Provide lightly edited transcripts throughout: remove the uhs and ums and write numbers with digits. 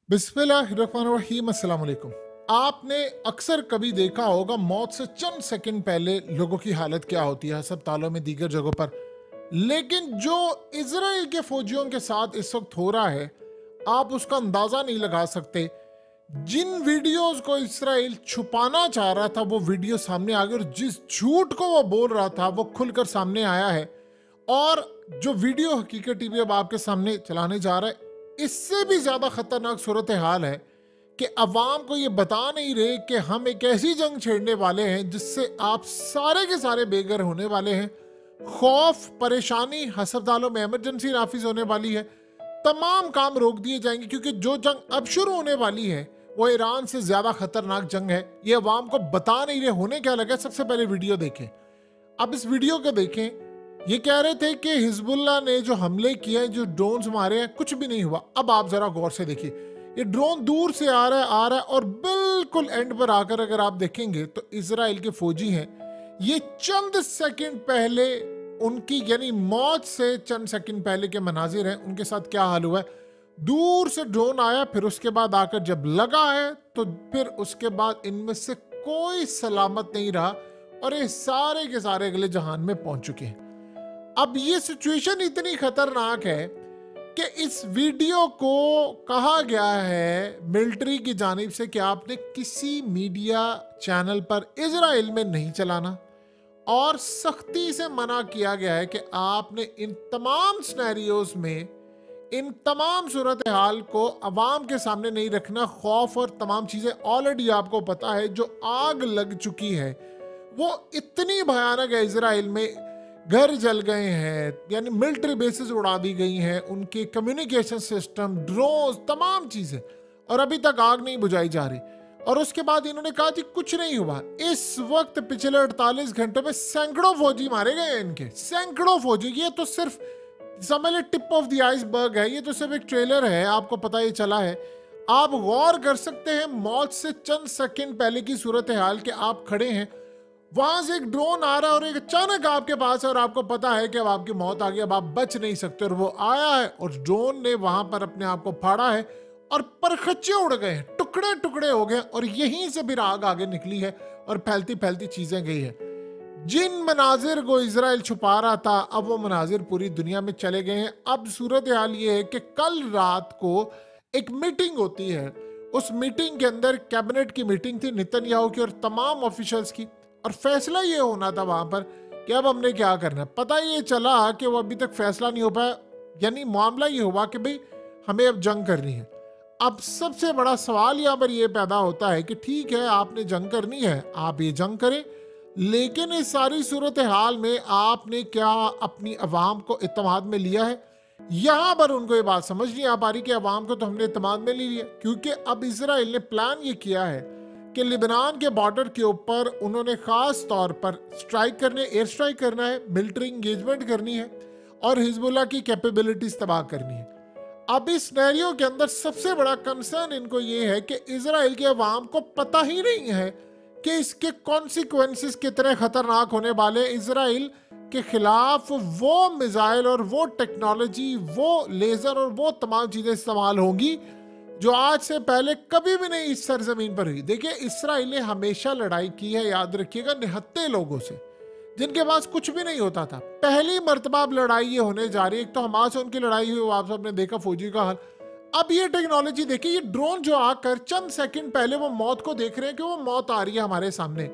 बिस्मिल्लाहिर्रहमानिर्रहीम, अस्सलाम वालेकुम। आपने अक्सर कभी देखा होगा मौत से चंद सेकंड पहले लोगों की हालत क्या होती है अस्पतालों में, दीगर जगहों पर। लेकिन जो इजराइल के फौजियों के साथ इस वक्त हो रहा है, आप उसका अंदाजा नहीं लगा सकते। जिन वीडियोस को इसराइल छुपाना चाह रहा था वो वीडियो सामने आ गए, और जिस झूठ को वो बोल रहा था वो खुलकर सामने आया है। और जो वीडियो हकीकत टीवी अब आपके सामने चलाने जा रहा है, इससे भी ज्यादा खतरनाक सूरत हाल है कि अवाम को ये बता नहीं रहे कि हम एक ऐसी जंग छेड़ने वाले हैं जिससे आप सारे के सारे बेघर होने वाले हैं। खौफ, परेशानी, अस्पतालों में इमरजेंसी नाफिज होने वाली है, तमाम काम रोक दिए जाएंगे, क्योंकि जो जंग अब शुरू होने वाली है वो ईरान से ज्यादा खतरनाक जंग है। ये अवाम को बता नहीं रहे। होने क्या लगा, सबसे पहले वीडियो देखें। अब इस वीडियो को देखें। ये कह रहे थे कि हिजबुल्लाह ने जो हमले किए हैं, जो ड्रोन्स मारे हैं, कुछ भी नहीं हुआ। अब आप जरा गौर से देखिए, ये ड्रोन दूर से आ रहा है और बिल्कुल एंड पर आकर अगर आप देखेंगे तो इजराइल के फौजी हैं। ये चंद सेकंड पहले उनकी यानी मौत से चंद सेकंड पहले के मनाजिर हैं। उनके साथ क्या हाल हुआ है, दूर से ड्रोन आया, फिर उसके बाद आकर जब लगा है तो फिर उसके बाद इनमें से कोई सलामत नहीं रहा और ये सारे के सारे अगले जहान में पहुंच चुके हैं। अब ये सिचुएशन इतनी खतरनाक है कि इस वीडियो को कहा गया है मिलिट्री की जानिब से कि आपने किसी मीडिया चैनल पर इजराइल में नहीं चलाना, और सख्ती से मना किया गया है कि आपने इन तमाम सिनेरियोज में, इन तमाम सूरत हाल को अवाम के सामने नहीं रखना। खौफ और तमाम चीजें ऑलरेडी आपको पता है। जो आग लग चुकी है वो इतनी भयानक है। इजराइल में घर जल गए हैं, यानी मिलिट्री बेसिस उड़ा दी गई हैं, उनके कम्युनिकेशन सिस्टम, ड्रोन, तमाम चीजें, और अभी तक आग नहीं बुझाई जा रही। और उसके बाद इन्होंने कहा जी कुछ नहीं हुआ। इस वक्त पिछले 48 घंटे में सैकड़ों फौजी मारे गए हैं इनके, सैकड़ों फौजी। ये तो सिर्फ समझ ले टिप ऑफ द आइसबर्ग है, ये तो सिर्फ एक ट्रेलर है, आपको पता ये चला है। आप गौर कर सकते हैं मौत से चंद सेकंड पहले की सूरत हाल के। आप खड़े हैं, वहां से एक ड्रोन आ रहा है और एक अचानक आपके पास है, और आपको पता है कि अब आपकी मौत आ गई, अब आप बच नहीं सकते। और वो आया है और ड्रोन ने वहां पर अपने आप को फाड़ा है और परखच्चे उड़ गए हैं, टुकड़े टुकड़े हो गए, और यहीं से फिर आग आगे निकली है और फैलती फैलती चीजें गई है। जिन मनाजिर को इजराइल छुपा रहा था, अब वो मनाजिर पूरी दुनिया में चले गए हैं। अब सूरत हाल ये है कि कल रात को एक मीटिंग होती है। उस मीटिंग के अंदर कैबिनेट की मीटिंग थी, नेतन्याहू की और तमाम ऑफिशियल्स की, और फैसला ये होना था वहां पर कि अब हमने क्या करना है। पता ये चला कि वो अभी तक फैसला नहीं हो पाया, यानी मामला ये हुआ कि भाई हमें अब जंग करनी है। अब सबसे बड़ा सवाल यहाँ पर ये पैदा होता है कि ठीक है, आपने जंग करनी है, आप ये जंग करें, लेकिन इस सारी सूरत हाल में आपने क्या अपनी अवाम को इत्तेमाद में लिया है? यहाँ पर उनको ये बात समझ नहीं आ पा रही कि अवाम को तो हमने इत्तेमाद में ले लिया, क्योंकि अब इजराइल ने प्लान ये किया है कि लिबनान के बॉर्डर के ऊपर उन्होंने खास तौर पर स्ट्राइक करने, एयर स्ट्राइक करना है, मिलिट्री इंगेजमेंट करनी है और हिजबुल्लाह की कैपेबिलिटीज तबाह करनी है। अब इस सिनेरियो के अंदर सबसे बड़ा कंसर्न इनको ये है कि इजराइल के अवाम को पता ही नहीं है कि इसके कॉन्सिक्वेंसेस कितने खतरनाक होने वाले। इजराइल के खिलाफ वो मिसाइल और वो टेक्नोलॉजी, वो लेजर और वो तमाम चीजें इस्तेमाल होंगी जो आज से पहले कभी भी नहीं इस सरजमीन पर हुई। देखिए, इस्राइल ने हमेशा लड़ाई की है, याद रखिएगा, निहत्ते लोगों से, जिनके पास कुछ भी नहीं होता था। पहली मर्तबा अब लड़ाई ये होने जा रही है। एक तो हमास से उनकी लड़ाई हुई, आप सबने देखा फौजी का हाल। अब ये टेक्नोलॉजी देखिए, ये ड्रोन जो आकर चंद सेकंड पहले वो मौत को देख रहे हैं कि वो मौत आ रही है हमारे सामने।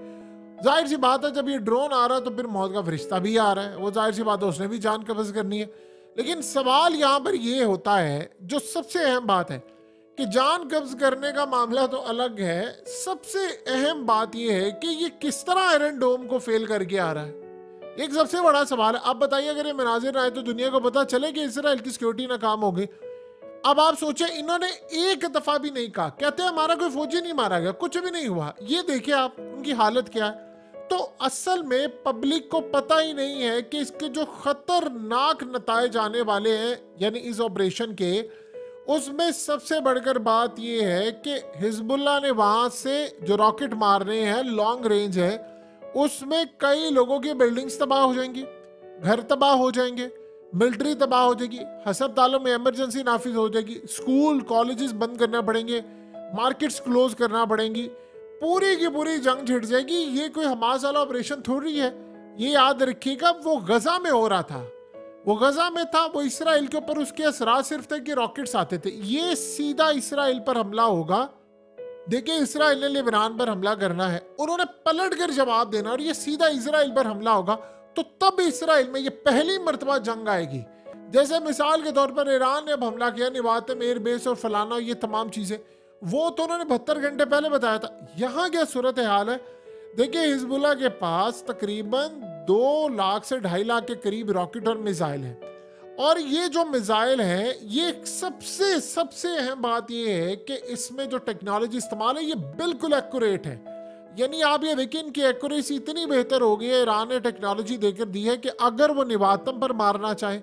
जाहिर सी बात है, जब ये ड्रोन आ रहा है तो फिर मौत का फरिश्ता भी आ रहा है, वो जाहिर सी बात है उसने भी जान कब्ज करनी है। लेकिन सवाल यहाँ पर ये होता है, जो सबसे अहम बात है, कि जान कब्ज करने का मामला तो अलग है, सबसे अहम बात यह है कि ये किस तरह आयरन डोम को फेल करके आ रहा है। एक सबसे बड़ा सवाल है। आप बताइए, अगर ये मनाजिर आए तो दुनिया को पता चले कि इसराइल की सिक्योरिटी नाकाम हो गई। अब आप सोचे, इन्होंने एक दफा भी नहीं कहा, कहते हैं हमारा कोई फौजी नहीं मारा गया, कुछ भी नहीं हुआ। ये देखिए आप उनकी हालत क्या है। तो असल में पब्लिक को पता ही नहीं है कि इसके जो खतरनाक नताइज आने वाले हैं, यानी इस ऑपरेशन के, उसमें सबसे बढ़कर बात यह है कि हिजबुल्लाह ने वहां से जो रॉकेट मार रहे हैं, लॉन्ग रेंज है, उसमें कई लोगों की बिल्डिंग्स तबाह हो जाएंगी, घर तबाह हो जाएंगे, मिलिट्री तबाह हो जाएगी, अस्पतालों में इमरजेंसी नाफिज हो जाएगी, स्कूल कॉलेजेस बंद करना पड़ेंगे, मार्केट्स क्लोज करना पड़ेंगी, पूरी की पूरी जंग छिड़ जाएगी। ये कोई हमास वाला ऑपरेशन थोड़ी है। ये याद रखिएगा, वो गजा में हो रहा था, वो गजा में था, वो इसराइल के ऊपर उसके असरात सिर्फ थे कि रॉकेट्स आते थे। ये सीधा इसराइल पर हमला होगा। देखिए, इसराइल ने लेबनान पर हमला करना है, उन्होंने पलट कर जवाब देना, और ये सीधा इसराइल पर हमला होगा। तो तब इसराइल में ये पहली मर्तबा जंग आएगी। जैसे मिसाल के तौर पर ईरान ने अब हमला किया निवाते में एयरबेस और फलाना, ये तमाम चीजें, वो तो उन्होंने 72 घंटे पहले बताया था। यहाँ क्या सूरत हाल है? देखिए, हिजबुल्लाह के पास तकरीबन 2 लाख से 2.5 लाख के करीब रॉकेट और मिसाइल है, और ये जो मिसाइल है, ये सबसे सबसे अहम बात ये है कि इसमें जो टेक्नोलॉजी इस्तेमाल है ये बिल्कुल एक्यूरेट है। यानी आप ये देखें, इनकी एक्यूरेसी इतनी बेहतर हो गई है, ईरान ने टेक्नोलॉजी देकर दी है कि अगर वो निवातम पर मारना चाहे,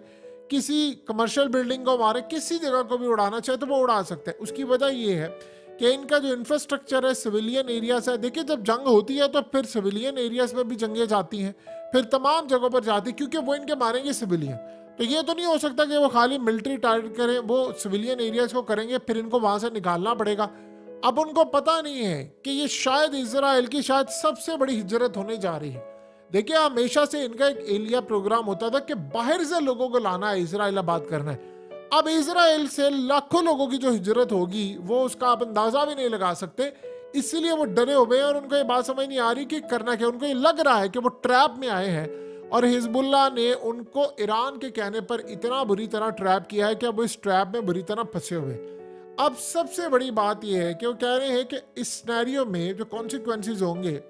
किसी कमर्शियल बिल्डिंग को मारे, किसी जगह को भी उड़ाना चाहे तो वो उड़ा सकते हैं। उसकी वजह ये है कि इनका जो इंफ्रास्ट्रक्चर है, सिविलियन एरियाज है। देखिए, जब जंग होती है तो फिर सिविलियन एरियाज में भी जंगें जाती हैं, फिर तमाम जगहों पर जाती है, क्योंकि वो इनके मारेंगे सिविलियन। तो ये तो नहीं हो सकता कि वो खाली मिलिट्री टारगेट करें, वो सिविलियन एरियाज को करेंगे, फिर इनको वहां से निकालना पड़ेगा। अब उनको पता नहीं है कि ये शायद इजराइल की शायद सबसे बड़ी हिजरत होने जा रही है। देखिए, हमेशा से इनका एक एलिया प्रोग्राम होता था कि बाहर से लोगों को लाना है, इजराइल आबाद करना है। अब इजराइल से लाखों लोगों की जो हिजरत होगी, वो उसका आप अंदाजा भी नहीं लगा सकते। इसीलिए वो डरे हुए हैं, और उनको ये बात समझ नहीं आ रही कि करना क्या। उनको ये लग रहा है कि वो ट्रैप में आए हैं, और हिजबुल्लाह ने उनको ईरान के कहने पर इतना बुरी तरह ट्रैप किया है कि अब इस ट्रैप में बुरी तरह फंसे हुए। अब सबसे बड़ी बात यह है कि वो कह रहे हैं कि इस सिनेरियो में जो कॉन्सिक्वेंसेस होंगे,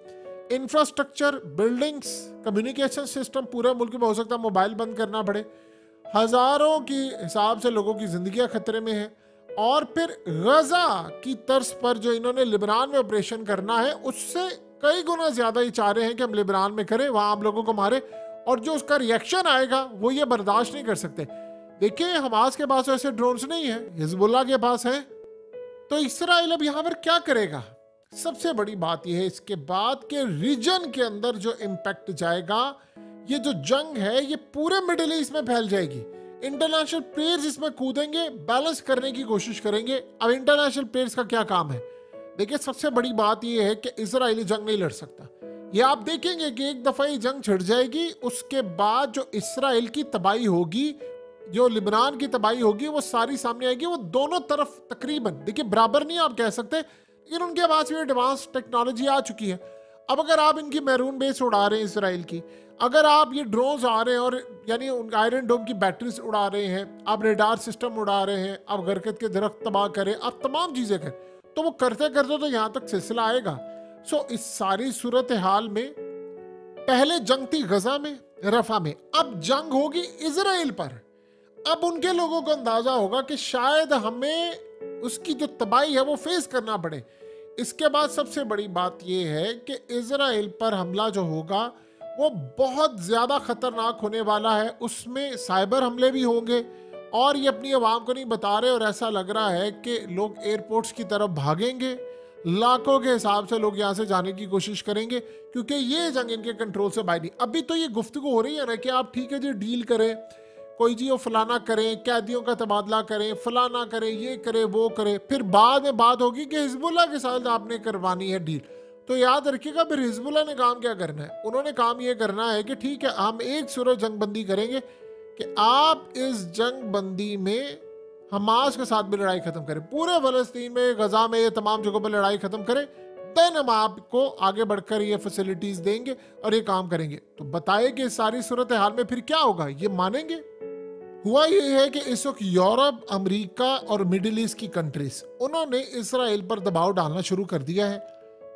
इंफ्रास्ट्रक्चर, बिल्डिंग्स, कम्युनिकेशन सिस्टम पूरे मुल्क में हो सकता है मोबाइल बंद करना पड़े, हजारों की हिसाब से लोगों की जिंदगियां खतरे में है। और फिर गजा की तर्ज पर जो इन्होंने लेबनान में ऑपरेशन करना है, उससे कई गुना ज्यादा ये चाह रहे हैं कि हम लेबनान में करें, वहां आप लोगों को मारे, और जो उसका रिएक्शन आएगा वो ये बर्दाश्त नहीं कर सकते। देखिए, हमास के पास ऐसे ड्रोन्स नहीं है, हिजबुल्लाह के पास है। तो इसराइल अब यहाँ पर क्या करेगा? सबसे बड़ी बात यह है इसके बाद के रीजन के अंदर जो इम्पैक्ट जाएगा, ये जो जंग है ये पूरे मिडिल ईस्ट में फैल जाएगी। इंटरनेशनल प्लेयर्स इसमें कूदेंगे, बैलेंस करने की कोशिश करेंगे। अब इंटरनेशनल प्लेयर्स का क्या काम है? देखिए, सबसे बड़ी बात यह है कि इजराइली जंग नहीं लड़ सकता। ये आप देखेंगे कि एक दफा ये जंग छिड़ जाएगी, उसके बाद जो इसराइल की तबाही होगी, जो लिबनान की तबाही होगी, वो सारी सामने आएगी। वो दोनों तरफ तकरीबन, देखिए बराबर नहीं आप कह सकते, लेकिन उनके पास भी एडवांस टेक्नोलॉजी आ चुकी है। अब अगर आप इनकी मैरून बेस उड़ा रहे हैं इसराइल की, अगर आप ये ड्रोन्स आ रहे हैं और यानी उनका आयरन डोम की बैटरीज उड़ा रहे हैं, आप रेडार सिस्टम उड़ा रहे हैं, आप गरकत के दरख्त तबाह करें, आप तमाम चीजें करें, तो वो करते करते तो यहाँ तक सिलसिला आएगा। सो इस सारी सूरत हाल में पहले जंग थी गजा में, रफा में, अब जंग होगी इजराइल पर। अब उनके लोगों को अंदाजा होगा कि शायद हमें उसकी जो तबाही है वो फेस करना पड़े। इसके बाद सबसे बड़ी बात यह है कि इजराइल पर हमला जो होगा वो बहुत ज्यादा खतरनाक होने वाला है। उसमें साइबर हमले भी होंगे, और ये अपनी आवाम को नहीं बता रहे, और ऐसा लग रहा है कि लोग एयरपोर्ट्स की तरफ भागेंगे, लाखों के हिसाब से लोग यहाँ से जाने की कोशिश करेंगे, क्योंकि ये जंग इनके कंट्रोल से बाहर नहीं। अभी तो ये गुफ्तगू हो रही है ना कि आप ठीक है जी डील करें, कोई जी वो फलाना करें, कैदियों का तबादला करें, फलाना करें, ये करें, वो करें, फिर बाद में बात होगी कि हिजबुल्लाह के साथ आपने करवानी है डील। तो याद रखिएगा, फिर हिजबुल्लाह ने काम क्या करना है? उन्होंने काम ये करना है कि ठीक है, हम एक सूरत जंग बंदी करेंगे कि आप इस जंग बंदी में हमास के साथ भी लड़ाई खत्म करें, पूरे फलस्तीन में, गजा में, ये तमाम जगहों पर लड़ाई खत्म करें, देन हम आपको आगे बढ़कर ये फैसिलिटीज देंगे और ये काम करेंगे। तो बताइए कि सारी सूरत हाल में फिर क्या होगा? ये मानेंगे? हुआ ये है कि इस वक्त यूरोप, अमेरिका और मिडिल ईस्ट की कंट्रीज, उन्होंने इसराइल पर दबाव डालना शुरू कर दिया है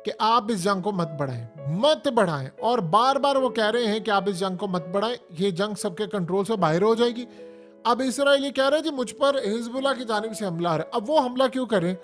कि आप इस जंग को मत बढ़ाएं, मत बढ़ाएं, और बार बार वो कह रहे हैं कि आप इस जंग को मत बढ़ाएं, ये जंग सबके कंट्रोल से बाहर हो जाएगी। अब इसराइल ये कह रहे हैं जी मुझ पर हिजबुल्लाह की जानिब से हमला आ रहा है। अब वो हमला क्यों करें?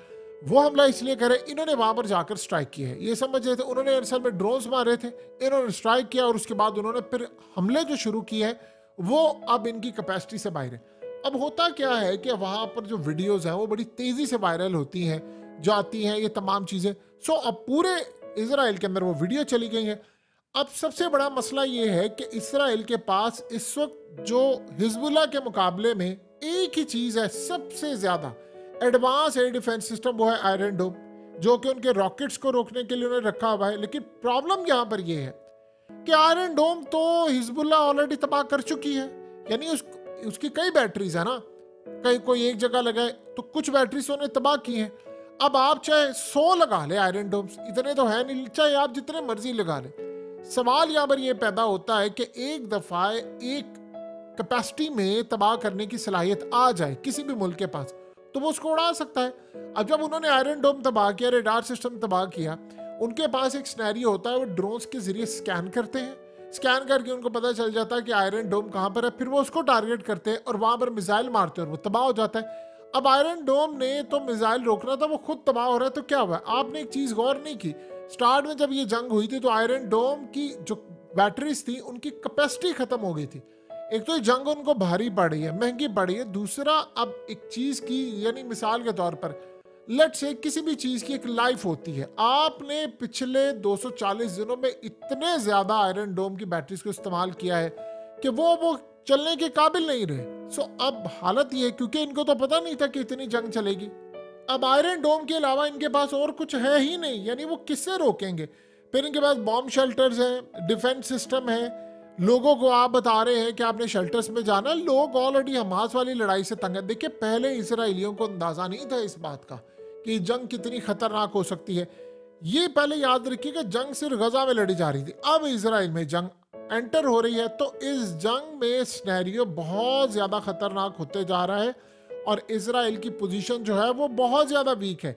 वो हमला इसलिए करें, इन्होंने वहां पर जाकर स्ट्राइक किया है, ये समझ रहे थे, उन्होंने असल में ड्रोन्स मारे थे, इन्होंने स्ट्राइक किया, और उसके बाद उन्होंने फिर हमले जो शुरू किए हैं वो अब इनकी कैपेसिटी से बाहर है। अब होता क्या है कि वहां पर जो वीडियोस हैं वो बड़ी तेजी से वायरल होती हैं, जाती हैं, ये तमाम चीजें। सो अब पूरे इजराइल के अंदर वो वीडियो चली गई है। अब सबसे बड़ा मसला ये है कि इसराइल के पास इस वक्त जो हिजबुल्लाह के मुकाबले में एक ही चीज है सबसे ज्यादा एडवांस एयर डिफेंस सिस्टम, वो है आयरन डोम, जो कि उनके रॉकेट्स को रोकने के लिए उन्होंने रखा हुआ है। लेकिन प्रॉब्लम यहाँ पर यह है कि आयरन डोम तो हिजबुल्लाह ऑलरेडी तबाह कर चुकी है, यानी उसकी कई बैटरीज है ना, कहीं कोई एक जगह लगाए तो कुछ बैटरीज उन्हें तबाह की हैं। अब आप चाहे 100 लगा ले आयरन डोम्स, इतने तो है नहीं, चाहे आप जितने मर्जी लगा ले, सवाल यहाँ पर यह पैदा होता है कि एक दफा एक कैपेसिटी में तबाह करने की सलाहियत आ जाए किसी भी मुल्क के पास तो वो उसको उड़ा सकता है। अब जब उन्होंने आयरन डोम तबाह किया, रेडार सिस्टम तबाह किया, उनके पास एक सिनेरियो होता है, वो ड्रोन्स के जरिए स्कैन करते हैं, स्कैन करके उनको पता चल जाता है कि आयरन डोम कहाँ पर है, फिर वो उसको टारगेट करते हैं और वहां पर मिसाइल मारते हैं और वो तबाह हो जाता है। अब आयरन डोम ने तो मिसाइल रोकना था, वो खुद तबाह हो रहा है, तो क्या हुआ? आपने एक चीज गौर नहीं की, स्टार्ट में जब ये जंग हुई थी तो आयरन डोम की जो बैटरीज थी उनकी कैपेसिटी खत्म हो गई थी। एक तो ये जंग उनको भारी पड़ रही है, महंगी पड़ रही है, दूसरा अब एक चीज की, यानी मिसाल के तौर पर लेट्स से किसी भी चीज की एक लाइफ होती है, आपने पिछले 240 दिनों में इतने ज्यादा आयरन डोम की बैटरीज को इस्तेमाल किया है कि वो चलने के काबिल नहीं रहे। सो अब हालत ये है, क्योंकि इनको तो पता नहीं था कि इतनी जंग चलेगी, अब आयरन डोम के अलावा इनके पास और कुछ है ही नहीं, यानी वो किससे रोकेंगे? फिर इनके पास बॉम्ब शेल्टर्स हैं, डिफेंस सिस्टम है, लोगों को आप बता रहे हैं कि आपने शेल्टर्स में जाना, लोग ऑलरेडी हमास वाली लड़ाई से तंग है। देखिए पहले इसराइलियों को अंदाजा नहीं था इस बात का कि जंग कितनी खतरनाक हो सकती है। ये पहले याद रखिए कि जंग सिर्फ गजा में लड़ी जा रही थी, अब इसराइल में जंग एंटर हो रही है, तो इस जंग में सिनेरियो बहुत ज्यादा खतरनाक होते जा रहा है और इसराइल की पोजीशन जो है वो बहुत ज्यादा वीक है।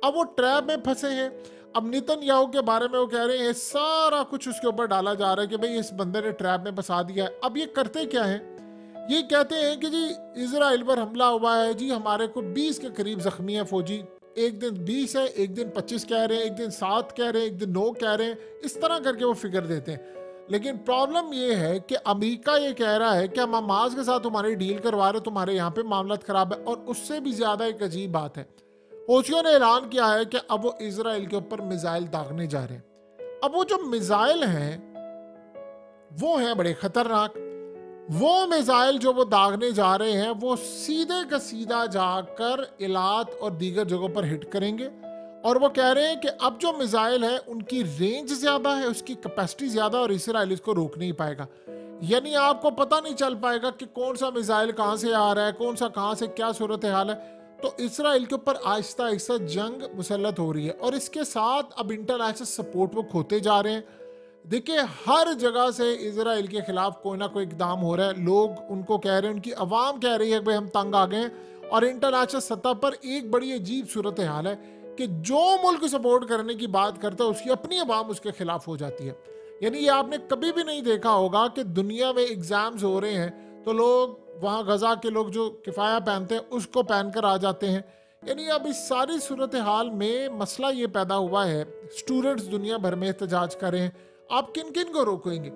अब वो ट्रैप में फंसे हैं। अब नेतन्याहू के बारे में वो कह रहे हैं सारा कुछ उसके ऊपर डाला जा रहा है कि भाई इस बंदे ने ट्रैप में फंसा दिया है। अब ये करते क्या है? ये कहते हैं कि जी इसराइल पर हमला हुआ है जी, हमारे को 20 के करीब जख्मी है फौजी, एक दिन 20 है, एक दिन 25 कह रहे हैं, एक दिन 7 कह रहे हैं, एक दिन 9 कह रहे हैं, इस तरह करके वो फिगर देते हैं। लेकिन प्रॉब्लम ये है कि अमेरिका ये कह रहा है कि हम हमास के साथ तुम्हारी डील करवा रहे, तुम्हारे यहाँ पे मामला खराब है। और उससे भी ज्यादा एक अजीब बात है, हौसियों ने ऐलान किया है कि अब वो इसराइल के ऊपर मिसाइल दागने जा रहे हैं। अब वो जो मिसाइल हैं वो हैं बड़े खतरनाक। वो मिसाइल जो वो दागने जा रहे हैं वो सीधे का सीधा जाकर इलात और दीगर जगहों पर हिट करेंगे। और वो कह रहे हैं कि अब जो मिसाइल है उनकी रेंज ज्यादा है, उसकी कैपेसिटी ज्यादा, और इसराइल इसको रोक नहीं पाएगा। यानी आपको पता नहीं चल पाएगा कि कौन सा मिसाइल कहां से आ रहा है, कौन सा कहां से, क्या सूरत हाल है। तो इसराइल के ऊपर आहिस्ता आहिस्ता जंग मुसल्लत हो रही है और इसके साथ अब इंटरनेशनल सपोर्ट वो खोते जा रहे हैं। देखिए हर जगह से इसराइल के खिलाफ कोई ना कोई इकदाम हो रहा है, लोग उनको कह रहे हैं, उनकी आवाम कह रही है कि भाई हम तंग आ गए हैं। और इंटरनेशनल सतह पर एक बड़ी अजीब सूरत हाल है कि जो मुल्क सपोर्ट करने की बात करता है उसकी अपनी आवाम उसके खिलाफ हो जाती है। यानी ये आपने कभी भी नहीं देखा होगा कि दुनिया में एग्जाम्स हो रहे हैं तो लोग वहाँ गजा के लोग जो किफ़ाया पहनते हैं उसको पहनकर आ जाते हैं। यानी अब इस सारी सूरत हाल में मसला ये पैदा हुआ है, स्टूडेंट्स दुनिया भर में एहतजाज कर रहे हैं, आप किन किन को रोकेंगे?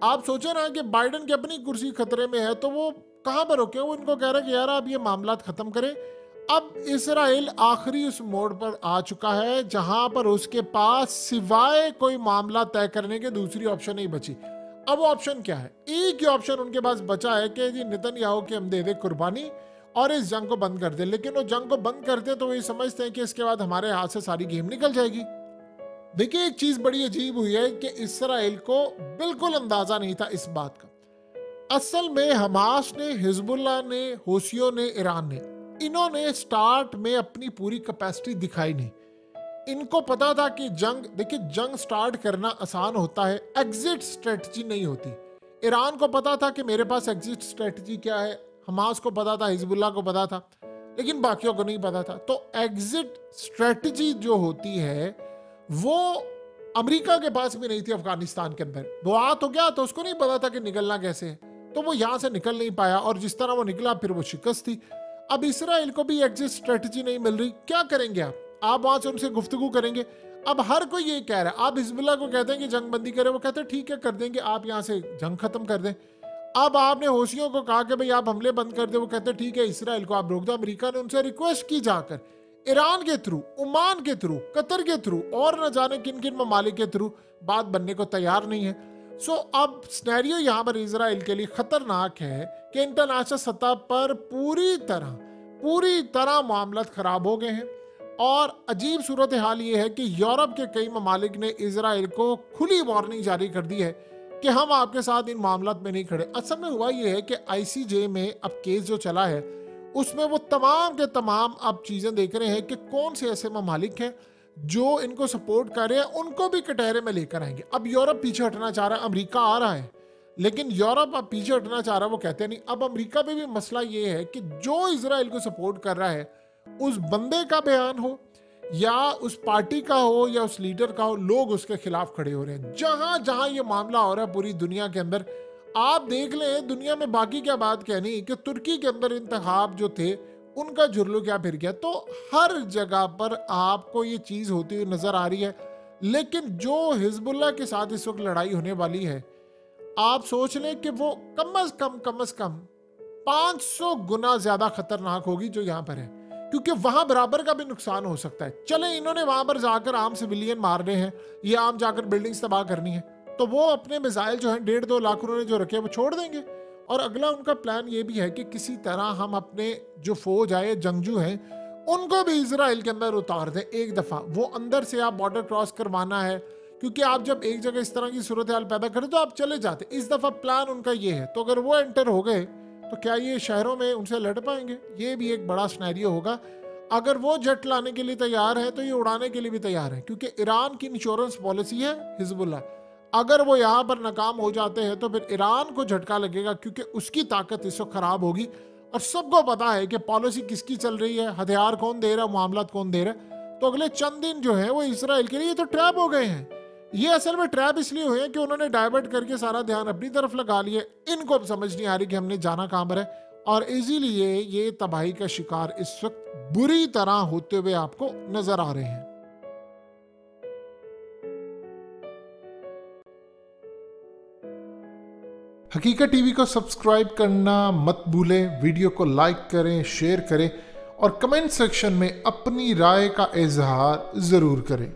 आप सोचे ना कि बाइडन की अपनी कुर्सी खतरे में है तो वो कहाँ पर रोके? वो इनको कह रहे हैं कि यार आप ये मामला खत्म करें। अब इसराइल आखिरी उस मोड़ पर आ चुका है जहां पर उसके पास सिवाय कोई मामला तय करने के दूसरी ऑप्शन नहीं बची। अब वो ऑप्शन क्या है? एक ही ऑप्शन उनके पास बचा है कि जी नेतन्याहू की हम दे दे कुर्बानी और इस जंग को बंद कर दे। लेकिन वो जंग को बंद करते तो वो ये समझते हैं कि इसके बाद हमारे हाथ से सारी गेम निकल जाएगी। देखिए एक चीज बड़ी अजीब हुई है कि इसराइल को बिल्कुल अंदाजा नहीं था इस बात का। असल में हमास ने, हिजबुल्लाह ने, हौसियों ने, ईरान ने, इन्होंने स्टार्ट में अपनी पूरी कैपेसिटी दिखाई नहीं। इनको पता था कि जंग, देखिए जंग स्टार्ट करना आसान होता है, एग्जिट स्ट्रेटजी नहीं होती। ईरान को पता था कि मेरे पास एग्जिट स्ट्रेटजी क्या है, हमास को पता था, हिजबुल्लाह को पता था, लेकिन बाकियों को नहीं पता था। तो एग्जिट स्ट्रेटजी जो होती है वो अमेरिका के पास भी नहीं थी। अफगानिस्तान के अंदर वो आ तो गया तो उसको नहीं पता था कि निकलना कैसे है, तो वो यहां से निकल नहीं पाया और जिस तरह वो निकला फिर वो शिकस्त थी। अब इसराइल को भी एग्जिट स्ट्रेटजी नहीं मिल रही, क्या करेंगे आप वहां से उनसे गुफ्तगू करेंगे। अब हर कोई ये कह रहा है, आप हिजबुल्लाह को कहते हैं कि जंग बंदी करें, वो कहते हैं ठीक है कर देंगे, आप यहाँ से जंग खत्म कर दें। अब आपने हौसियों को कहा कि भाई आप हमले बंद कर दे, वो कहते हैं ठीक है इसराइल को आप रोक दो। अमेरिका ने उनसे रिक्वेस्ट की जाकर, ईरान के थ्रू, ओमान के थ्रू, कतर के थ्रू और न जाने किन किन ममालिक के थ्रू बात बनने को तैयार नहीं है। सो अब स्नैरियो यहाँ पर इजराइल के लिए खतरनाक है कि इंटरनेशनल सतह पर पूरी तरह मामलात खराब हो गए हैं। और अजीब सूरत हाल ये है कि यूरोप के कई ममालिक ने इजराइल को खुली वार्निंग जारी कर दी है कि हम आपके साथ इन मामलात में नहीं खड़े। असल में हुआ ये है कि ICJ में अब केस जो चला है उसमें वो तमाम के तमाम अब चीज़ें देख रहे हैं कि कौन से ऐसे ममालिक हैं जो इनको सपोर्ट कर रहे हैं, उनको भी कटहरे में लेकर आएंगे। अब यूरोप पीछे हटना चाह रहा है, अमेरिका आ रहा है, लेकिन यूरोप अब पीछे हटना चाह रहा है, वो कहते नहीं। अब अमेरिका पे भी मसला ये है कि जो इजराइल को सपोर्ट कर रहा है उस बंदे का बयान हो या उस पार्टी का हो या उस लीडर का हो, लोग उसके खिलाफ खड़े हो रहे हैं। जहां जहां ये मामला हो रहा है पूरी दुनिया के अंदर, आप देख लें दुनिया में बाकी क्या बात कहनी कि तुर्की के अंदर इंतखाब जो थे उनका जुर्लू क्या फिर गया। तो हर जगह पर आपको ये चीज होती हुई नजर आ रही है। लेकिन जो हिजबुल्लाह के साथ इस वक्त लड़ाई होने वाली है, आप सोच लें कि वो कम अज कम 500 गुना ज्यादा खतरनाक होगी जो यहाँ पर है, क्योंकि वहां बराबर का भी नुकसान हो सकता है। चले इन्होंने वहां पर जाकर आम सिविलियन मारने हैं या आम जाकर बिल्डिंग्स तबाह करनी है, तो वो अपने मिसाइल जो है 1.5-2 लाख उन्होंने जो रखे वो छोड़ देंगे। और अगला उनका प्लान ये भी है कि किसी तरह हम अपने जो फौज आए जंगजू हैं उनको भी इजराइल के अंदर उतार दें एक दफा। वो अंदर से आप बॉर्डर क्रॉस करवाना है, क्योंकि आप जब एक जगह इस तरह की सूरत हाल पैदा करें तो आप चले जाते। इस दफा प्लान उनका ये है। तो अगर वो एंटर हो गए तो क्या ये शहरों में उनसे लड़ पाएंगे? ये भी एक बड़ा सिनेरियो होगा। अगर वो जेट लाने के लिए तैयार है तो ये उड़ाने के लिए भी तैयार है, क्योंकि ईरान की इंश्योरेंस पॉलिसी है हिजबुल्लाह। अगर वो यहाँ पर नाकाम हो जाते हैं तो फिर ईरान को झटका लगेगा, क्योंकि उसकी ताकत इस वक्त खराब होगी और सबको पता है कि पॉलिसी किसकी चल रही है, हथियार कौन दे रहा है, मामलात कौन दे रहा है। तो अगले चंद दिन जो है वो इसराइल के लिए तो ट्रैप हो गए हैं। ये असल में ट्रैप इसलिए हुए हैं कि उन्होंने डाइवर्ट करके सारा ध्यान अपनी तरफ लगा लिया। इनको अब समझ नहीं आ रही कि हमने जाना कहाँ पर है, और इसीलिए ये तबाही का शिकार इस वक्त बुरी तरह होते हुए आपको नजर आ रहे हैं। हकीकत टीवी को सब्सक्राइब करना मत भूलें, वीडियो को लाइक करें, शेयर करें और कमेंट सेक्शन में अपनी राय का इजहार जरूर करें।